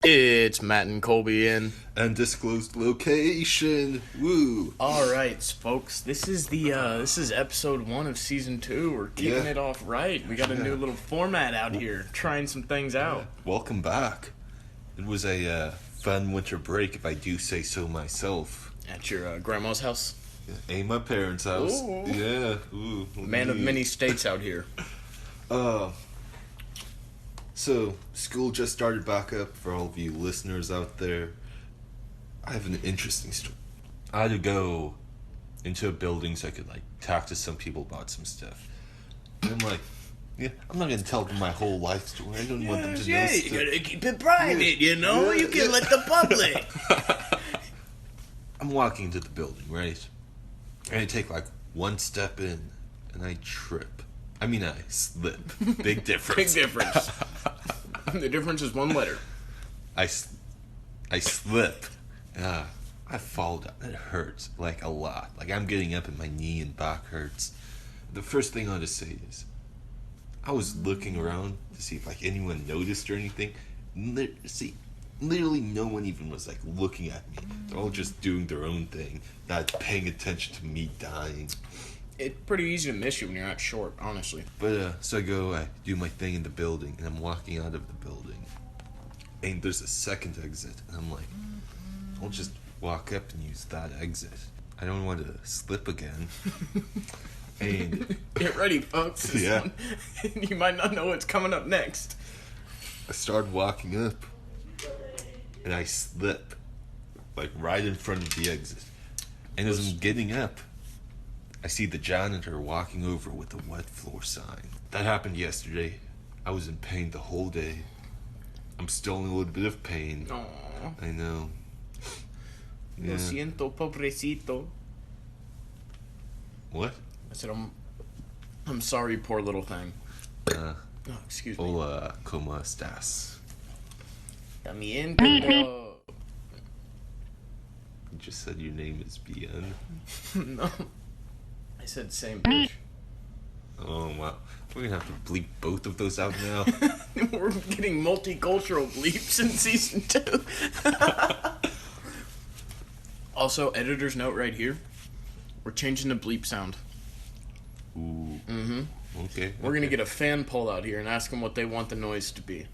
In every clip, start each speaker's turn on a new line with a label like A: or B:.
A: It's Matt and Colby in.
B: Undisclosed location. Woo.
A: All right, folks. This is episode 1 of season 2. We're kicking it off right. We got a new little format out here, trying some things out.
B: Welcome back. It was a fun winter break, if I do say so myself.
A: At your grandma's house.
B: Ain't my parents' house.
A: Ooh.
B: Yeah. Ooh.
A: Man of many states out here.
B: So, school just started back up for all of you listeners out there. I have an interesting story. I had to go into a building so I could, talk to some people about some stuff. And I'm like, I'm not going to tell them my whole life story. I don't want them to know stuff.
A: You gotta keep it private, you can let the public.
B: I'm walking into the building, right? And I take, one step in, and I trip. I mean, I slip. Big difference.
A: Big difference. The difference is one letter.
B: I slip. I fall down. It hurts, a lot. I'm getting up and my knee and back hurts. The first thing I want to say is, I was looking around to see if, anyone noticed or anything. Literally no one even was, looking at me. They're all just doing their own thing, not paying attention to me dying.
A: It's pretty easy to miss you when you're not short, honestly.
B: But, so I do my thing in the building, and I'm walking out of the building. And there's a second exit, and I'm like, I'll just walk up and use that exit. I don't want to slip again. And
A: get ready, folks.
B: Yeah.
A: You might not know what's coming up next.
B: I started walking up, and I slip, right in front of the exit. And as I'm getting up, I see the janitor walking over with a wet floor sign. That happened yesterday. I was in pain the whole day. I'm still in a little bit of pain.
A: Aww.
B: I know.
A: Lo siento, pobrecito.
B: What?
A: I said, I'm sorry, poor little thing. Excuse me.
B: Hola, ¿cómo estás?
A: También, pero...
B: You just said your name is Bien.
A: No. I said same bitch.
B: Oh, wow. We're gonna have to bleep both of those out now.
A: We're getting multicultural bleeps in season 2. Also, editor's note right here. We're changing the bleep sound.
B: Ooh.
A: Mm-hmm.
B: Okay.
A: We're gonna get a fan poll out here and ask them what they want the noise to be.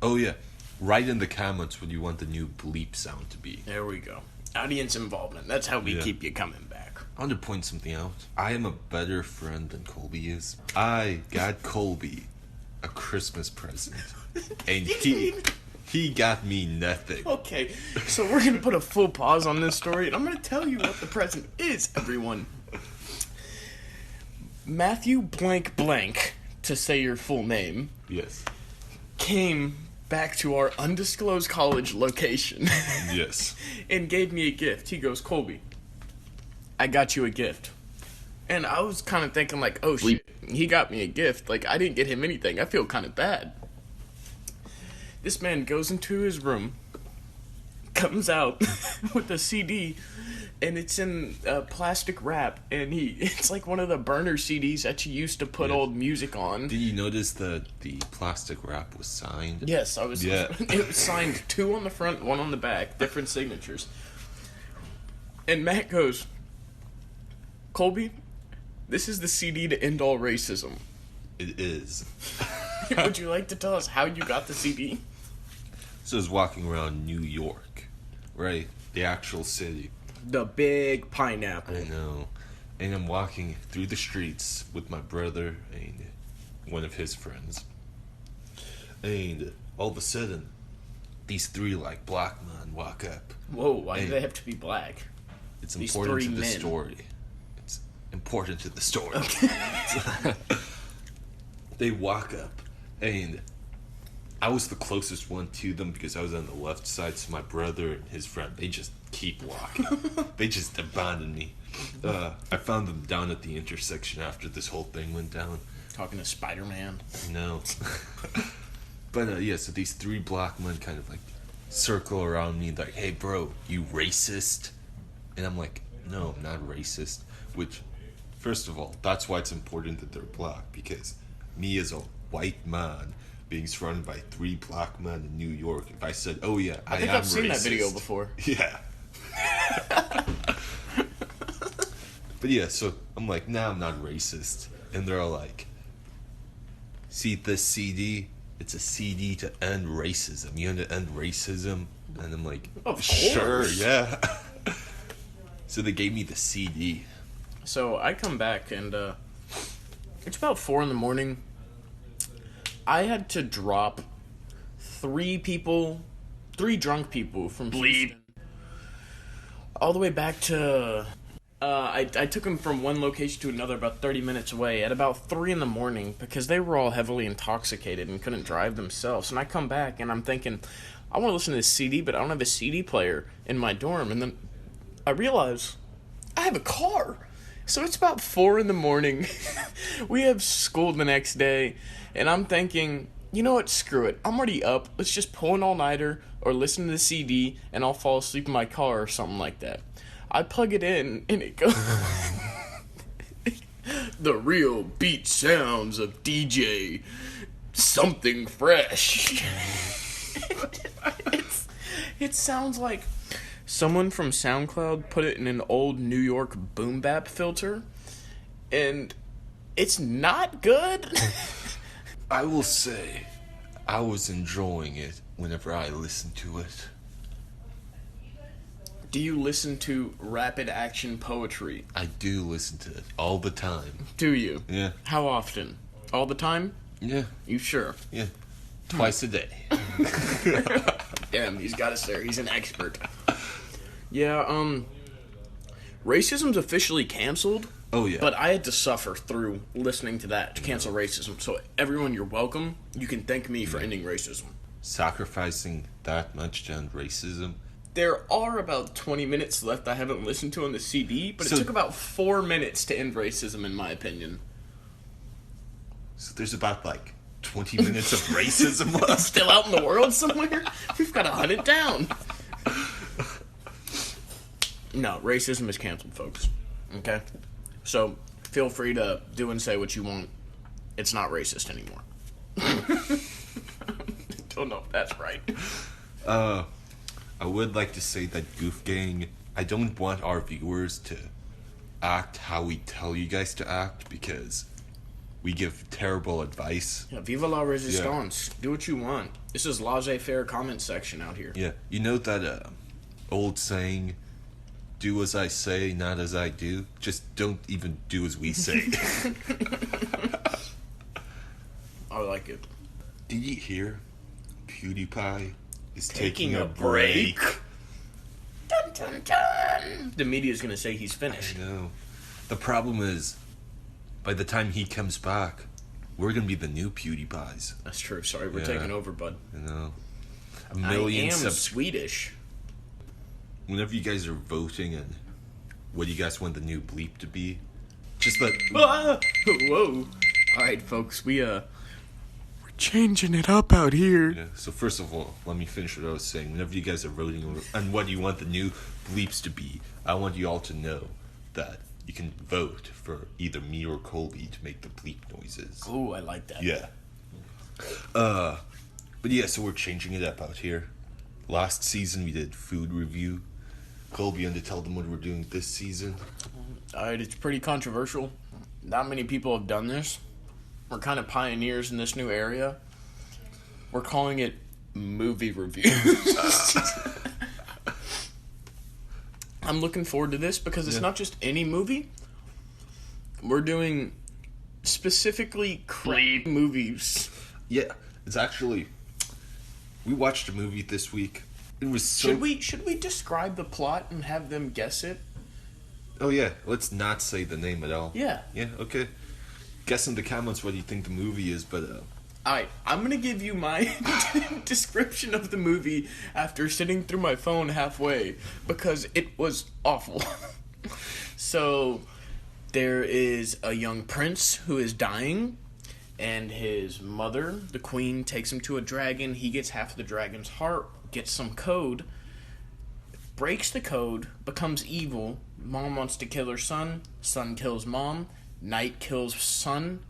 B: Oh, yeah. Write in the comments what you want the new bleep sound to be.
A: There we go. Audience involvement. That's how we keep you coming back.
B: I want to point something out. I am a better friend than Colby is. I got Colby a Christmas present. And he got me nothing.
A: Okay, so we're going to put a full pause on this story, and I'm going to tell you what the present is, everyone. Matthew blank blank, to say your full name.
B: Yes.
A: Came back to our undisclosed college location.
B: Yes.
A: And gave me a gift. He goes, Colby, I got you a gift. And I was kind of thinking, oh shit, he got me a gift. I didn't get him anything. I feel kind of bad. This man goes into his room, comes out with a CD, and it's in plastic wrap, and it's like one of the burner CDs that you used to put old music on.
B: Did you notice the plastic wrap was signed?
A: Yes, I was.
B: Yeah.
A: It was signed 2 on the front, 1 on the back, different signatures. And Matt goes, Colby, this is the CD to end all racism.
B: It is.
A: Would you like to tell us how you got the CD?
B: So I was walking around New York, right? The actual city.
A: The big pineapple.
B: I know. And I'm walking through the streets with my brother and one of his friends. And all of a sudden, these 3 black men walk up.
A: Whoa, why do they have to be black?
B: It's
A: These
B: important
A: 3
B: to the
A: men.
B: story. It's important to the story.
A: Okay.
B: They walk up, and I was the closest one to them because I was on the left side, so my brother and his friend, they just keep walking. They just abandoned me. I found them down at the intersection after this whole thing went down.
A: Talking to Spider-Man.
B: No. But, so these 3 black men kind of, circle around me, hey, bro, you racist? And I'm like, no, I'm not racist. Which, first of all, that's why it's important that they're black, because me as a white man being surrounded by 3 black men in New York, if I said, "Oh yeah, I
A: think
B: am
A: I've seen that
B: racist."
A: video before.
B: Yeah. But yeah, so I'm like, nah, I'm not racist. And they're all like, see this CD? It's a CD to end racism. You want to end racism? And I'm like,
A: Of
B: sure,
A: course.
B: yeah. So they gave me the CD.
A: So I come back and it's about 4 a.m. I had to drop 3 drunk people from Houston, all the way back to. I took them from one location to another about 30 minutes away at about 3 a.m. because they were all heavily intoxicated and couldn't drive themselves. And I come back and I'm thinking, I want to listen to this CD, but I don't have a CD player in my dorm. And then I realize I have a car. So it's about 4 a.m. We have school the next day. And I'm thinking, you know what? Screw it. I'm already up. Let's just pull an all-nighter or listen to the CD and I'll fall asleep in my car or something like that. I plug it in and it goes. The real beat sounds of DJ something fresh. It sounds like someone from SoundCloud put it in an old New York boom bap filter, and it's not good.
B: I will say, I was enjoying it whenever I listened to it.
A: Do you listen to rapid action poetry?
B: I do listen to it all the time.
A: Do you?
B: Yeah.
A: How often? All the time?
B: Yeah.
A: You sure?
B: Yeah. Twice a day.
A: Damn, he's got us there. He's an expert. Yeah, racism's officially canceled.
B: Oh, yeah.
A: But I had to suffer through listening to that to cancel racism. So everyone, you're welcome. You can thank me for ending racism.
B: Sacrificing that much to end racism.
A: There are about 20 minutes left I haven't listened to on the CD, but
B: So-
A: it took about 4 minutes to end racism, in my opinion.
B: So there's about like 20 minutes of racism left.
A: Still out in the world somewhere? We've got to hunt it down. No, racism is canceled, folks. Okay? So, feel free to do and say what you want. It's not racist anymore. Don't know if that's right.
B: I would like to say that Goof Gang, I don't want our viewers to act how we tell you guys to act because we give terrible advice.
A: Yeah, viva la resistance. Do what you want. This is laissez-faire comment section out here.
B: Yeah, you know that old saying, do as I say, not as I do? Just don't even do as we say.
A: I like it.
B: Did you hear? PewDiePie is
A: Taking
B: taking
A: a
B: a break.
A: Dun, dun, dun. The media's gonna say he's finished.
B: I know. The problem is, by the time he comes back, we're gonna be the new PewDiePies.
A: That's true. Sorry, we're
B: Yeah.
A: taking over, bud.
B: You know, a
A: I
B: million
A: am
B: subs.
A: Swedish.
B: Whenever you guys are voting and what do you guys want the new bleep to be, just let.
A: Ah! Whoa! All right, folks, we're changing it up out here.
B: Yeah, so first of all, let me finish what I was saying. Whenever you guys are voting on what you want the new bleeps to be, I want you all to know that you can vote for either me or Colby to make the bleep noises.
A: Ooh, I like that.
B: Yeah. But yeah, so we're changing it up out here. Last season we did food review. Colby, you want to tell them what we're doing this season?
A: All right, it's pretty controversial. Not many people have done this. We're kind of pioneers in this new area. We're calling it movie reviews. I'm looking forward to this because it's not just any movie. We're doing specifically crap movies.
B: Yeah, it's actually. We watched a movie this week. It was so.
A: Should we describe the plot and have them guess it?
B: Oh yeah, let's not say the name at all.
A: Yeah.
B: Yeah. Okay. Guess in the comments what you think the movie is, but
A: Alright, I'm gonna give you my description of the movie after sitting through my phone halfway because it was awful. So, there is a young prince who is dying, and his mother, the queen, takes him to a dragon. He gets half of the dragon's heart, gets some code, breaks the code, becomes evil. Mom wants to kill her son. Son kills mom. Knight kills son.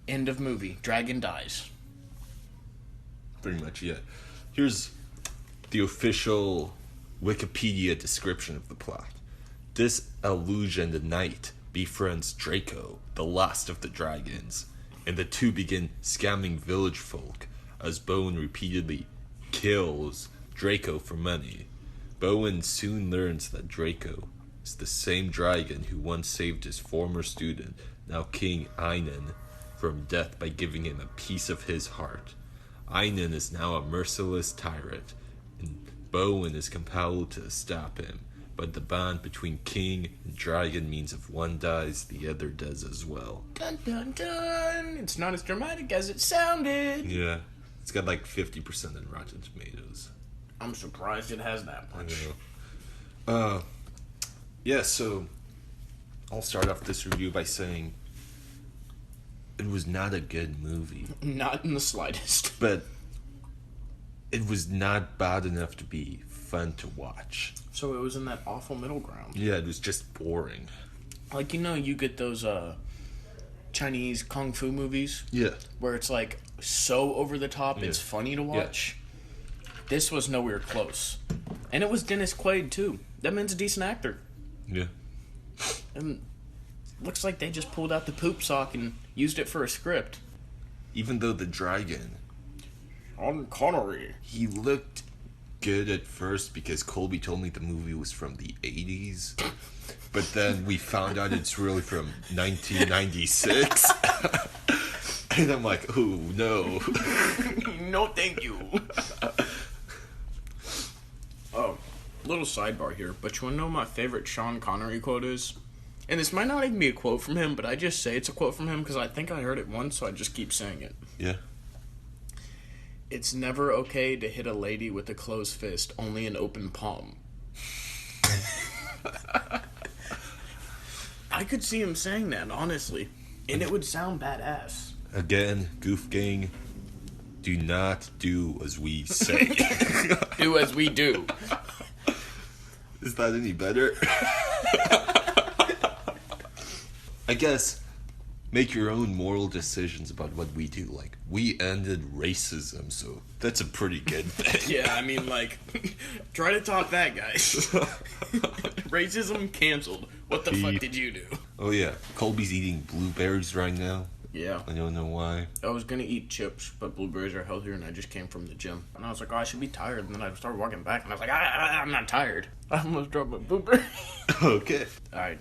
A: End of movie. Dragon dies.
B: Pretty much, yeah. Here's the official Wikipedia description of the plot. This illusioned knight befriends Draco, the last of the dragons, and the two begin scamming village folk as Bowen repeatedly kills Draco for money. Bowen soon learns that Draco is the same dragon who once saved his former student, now King Einan, from death by giving him a piece of his heart. Einan is now a merciless tyrant, and Bowen is compelled to stop him. But the bond between king and dragon means if one dies, the other does as well.
A: Dun dun dun! It's not as dramatic as it sounded.
B: Yeah. It's got like 50% in Rotten Tomatoes.
A: I'm surprised it has that much.
B: I know. Yeah, so I'll start off this review by saying it was not a good movie.
A: Not in the slightest.
B: But it was not bad enough to be fun to watch.
A: So it was in that awful middle ground.
B: Yeah, it was just boring.
A: Like, you know, you get those Chinese kung fu movies?
B: Yeah.
A: Where it's like so over the top, it's funny to watch. Yeah. This was nowhere close. And it was Dennis Quaid, too. That man's a decent actor.
B: Yeah.
A: And looks like they just pulled out the poop sock and used it for a script.
B: Even though the dragon,
A: Sean Connery,
B: he looked good at first because Colby told me the movie was from the 80s. But then we found out it's really from 1996. And I'm like, oh, no.
A: No, thank you. Oh, little sidebar here, but you want to know what my favorite Sean Connery quote is? And this might not even be a quote from him, but I just say it's a quote from him because I think I heard it once, so I just keep saying it.
B: Yeah.
A: It's never okay to hit a lady with a closed fist, only an open palm. I could see him saying that, honestly. And it would sound badass.
B: Again, Goof Gang, do not do as we say.
A: Do as we do.
B: Is that any better? I guess make your own moral decisions about what we do. Like, we ended racism, so that's a pretty good thing.
A: Yeah, I mean, like, try to top that, guys. Racism canceled. What the fuck did you do?
B: Oh, yeah. Colby's eating blueberries right now.
A: Yeah.
B: I don't know why.
A: I was gonna eat chips, but blueberries are healthier, and I just came from the gym. And I was like, oh, I should be tired. And then I started walking back, and I was like, I'm not tired. I almost dropped my blueberry.
B: Okay.
A: Alright,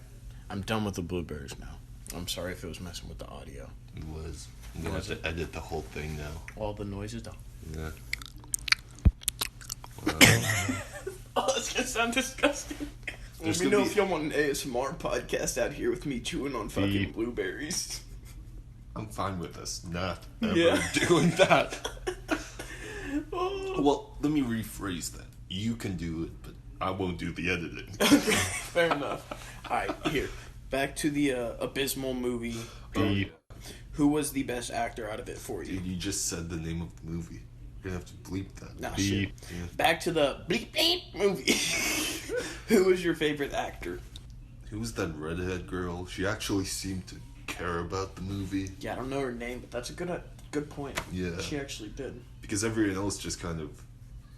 A: I'm done with the blueberries now. I'm sorry if it was messing with the audio.
B: It was. I'm gonna have to edit the whole thing now.
A: All the noises done.
B: Yeah.
A: Oh, that's gonna sound disgusting. Let me know if y'all want an ASMR podcast out here with me chewing on fucking blueberries.
B: I'm fine with us not ever doing that. Well, let me rephrase that. You can do it, but I won't do the editing.
A: Okay, fair enough. Alright, here. Back to the abysmal movie. Who was the best actor out of it for you?
B: Dude, you just said the name of the movie. You're gonna have to bleep that.
A: Nah, shit. Yeah. Back to the bleep bleep movie. Who was your favorite actor?
B: Who was that redhead girl? She actually seemed to care about the movie.
A: Yeah, I don't know her name, but that's a good point.
B: Yeah.
A: She actually did.
B: Because everyone else just kind of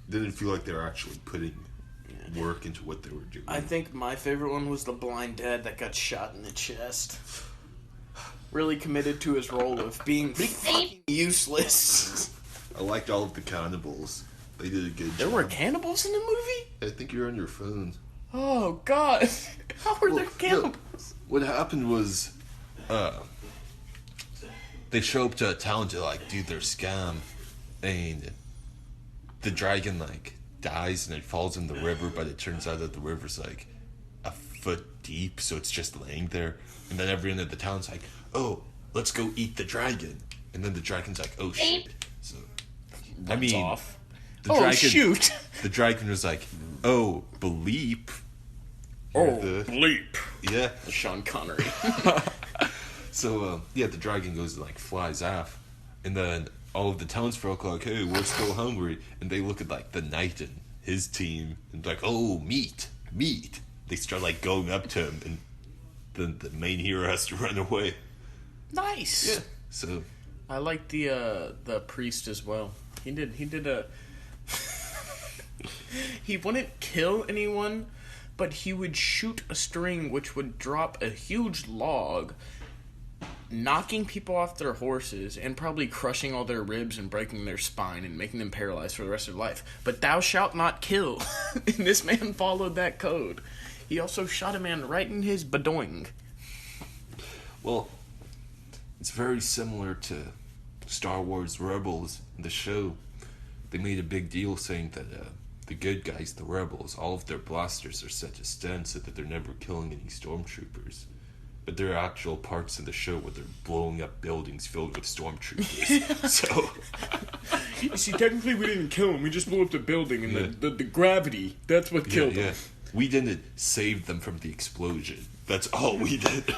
B: didn't feel like they were actually putting work into what they were doing.
A: I think my favorite one was the blind dad that got shot in the chest. Really committed to his role of being fucking useless.
B: I liked all of the cannibals. They did a good job.
A: There were cannibals in the movie?
B: I think you're on your phone.
A: Oh, God. How were there cannibals?
B: No, what happened was, they show up to a town to, like, do their scam, and the dragon, like, dies and it falls in the river, but it turns out that the river's, like, a foot deep, so it's just laying there. And then everyone at the town's like, oh, let's go eat the dragon. And then the dragon's like, oh, shit. So, I mean,
A: off.
B: The dragon,
A: shoot.
B: The dragon was like, oh, bleep.
A: Bleep.
B: Yeah.
A: Sean Connery.
B: So, the dragon goes and, like, flies off. And then all of the townsfolk are like, hey, we're still hungry. And they look at, like, the knight and his team. And like, oh, meat. They start, like, going up to him. And then the main hero has to run away.
A: Nice.
B: Yeah. So.
A: I like the priest as well. He did a. He wouldn't kill anyone, but he would shoot a string which would drop a huge log, knocking people off their horses and probably crushing all their ribs and breaking their spine and making them paralyzed for the rest of their life. But thou shalt not kill. And this man followed that code. He also shot a man right in his badoing.
B: Well, it's very similar to Star Wars Rebels, the show. They made a big deal saying that the good guys, the rebels, all of their blasters are set to stand so that they're never killing any stormtroopers. But there are actual parts in the show where they're blowing up buildings filled with stormtroopers. So,
A: You see, technically we didn't kill him. We just blew up the building, and the gravity, that's what killed him.
B: We didn't save them from the explosion. That's all we did.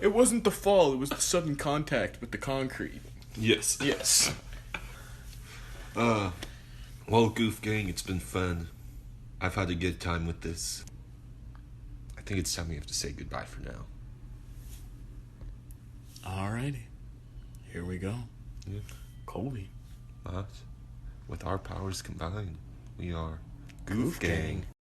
A: It wasn't the fall, it was the sudden contact with the concrete.
B: Yes.
A: Yes.
B: Well, Goof Gang, it's been fun. I've had a good time with this. I think it's time we have to say goodbye for now.
A: Alrighty. Here we go.
B: Yeah.
A: Colby.
B: But with our powers combined, we are
A: Goof Gang.